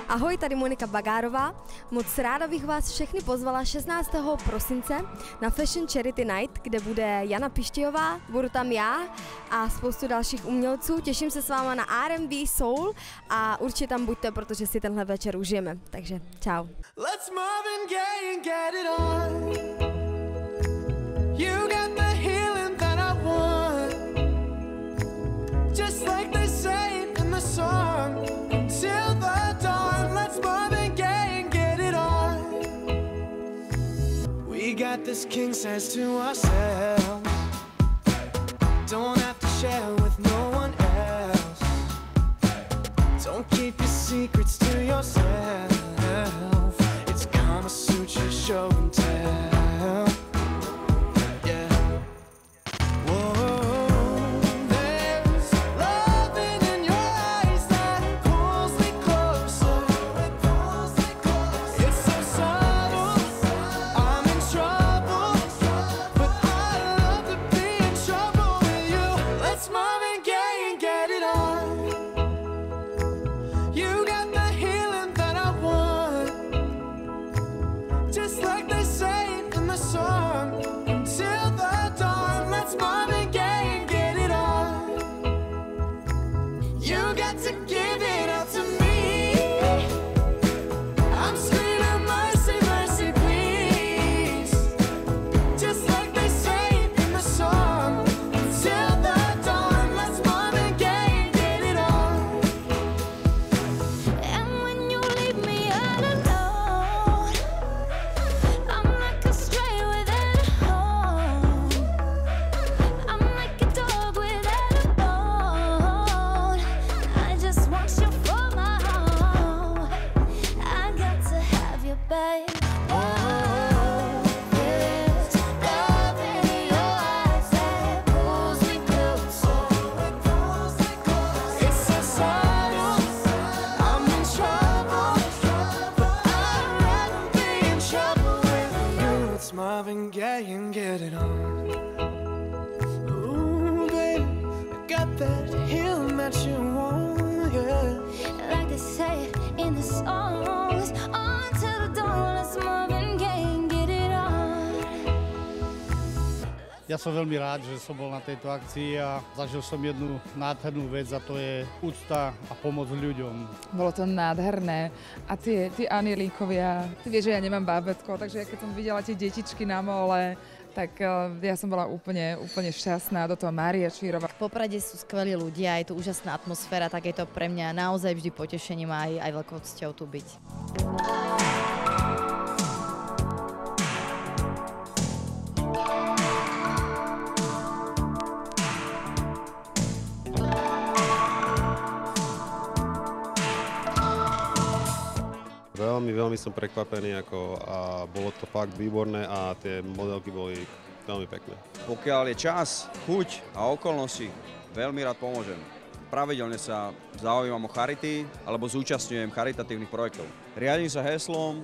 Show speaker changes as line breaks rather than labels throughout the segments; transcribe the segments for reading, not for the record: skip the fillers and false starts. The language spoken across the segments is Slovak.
Ahoj, tady Monika Bagárová. Moc ráda bych vás všechny pozvala 16. prosince na Fashion Charity Night, kde bude Jana Pištějová, budu tam já a spoustu dalších umělců. Těším se s váma na R&B Soul a určitě tam buďte, protože si tenhle večer užijeme. Takže čau. Let's Marvin Gaye and get it on. You got the healing that I want. Just like they say in the song. Till the dawn, let's Marvin Gaye and get it on. We got this king size to ourselves. Don't have to share with no one else. Don't keep your secrets to yourself. It's Kama Sutra show and tell. Yeah. Whoa. There's loving in your eyes that pulls me closer. It's so subtle. I'm in trouble, but I love to be in trouble with you. Let's Marvin Gaye and get it on. You got the healing that I want. Just like they say in the song. Until the dawn, let's Marvin Gaye and get it on. You got to give it up to me. I'm screaming mercy, mercy, please. Just like they say in the song. Until the dawn, let's Marvin Gaye and get it on. And when you leave me all alone, I'm like a stray without a home. I'm like a dog without a bone. I just want you for my home. I got to have you, babe. Oh, there's love in your eyes that pulls me closer. It's so subtle. I'm in trouble, but I'd rather be in trouble with you. It's Marvin Gaye and get it on. Ooh, baby, I got that healing that you want, yeah. Like they say in the songs, on to the dawn, let's Marvin Gaye and get it on.
Ja som veľmi rád, že som bol na tejto akcii a zažil som jednu nádhernú vec a to je úcta a pomoc ľuďom.
Bolo to nádherné a tí anielíkovia, ty vieš, že ja nemám bábätko, takže keď som videla tie detičky na mole, tak ja som bola úplne šťastná. Do toho Mária Čírova.
V Poprade sú skvelí ľudia, je tu úžasná atmosféra, tak je to pre mňa naozaj vždy potešením a aj veľkou cťou tu byť.
Veľmi som prekvapený a bolo to fakt výborné a tie modelky boli veľmi pekné.
Pokiaľ je čas, chuť a okolnosti, veľmi rád pomôžem. Pravidelne sa zaujímam o charity alebo zúčastňujem charitatívnych projektov. Riadím sa heslom,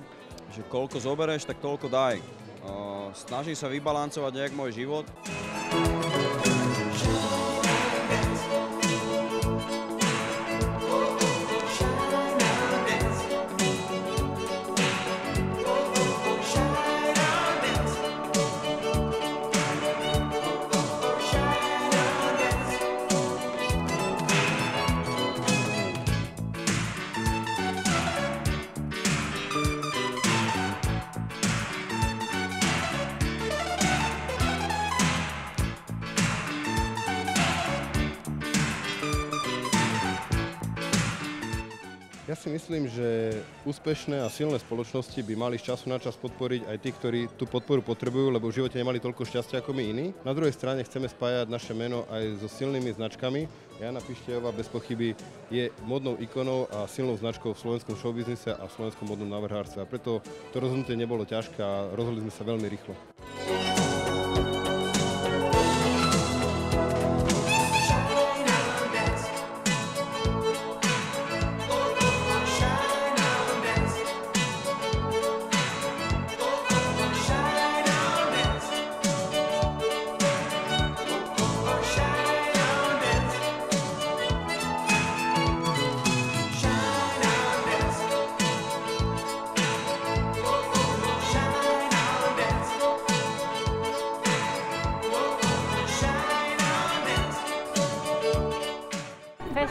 že koľko zobereš, tak toľko daj. Snažím sa vybalancovať nejak môj život.
Ja si myslím, že úspešné a silné spoločnosti by mali z času na čas podporiť aj tých, ktorí tú podporu potrebujú, lebo v živote nemali toľko šťastia ako my iní. Na druhej strane chceme spájať naše meno aj so silnými značkami. Jana Pištějová bez pochyby je modnou ikonou a silnou značkou v slovenskom showbiznise a v slovenskom modnom návrhárstve. A preto to rozhodnutie nebolo ťažké a rozhodli sme sa veľmi rýchlo.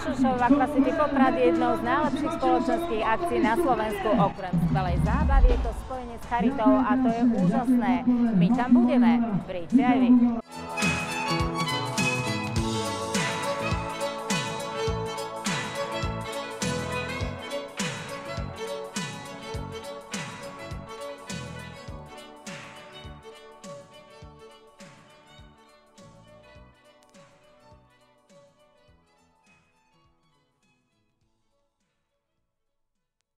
Show v Aquacity Poprad je jednou z najlepších spoločenských akcií na Slovensku. Okrem skvelej zábavy je to spojenie s charitou a to je úžasné. My tam budeme, príďte aj vy.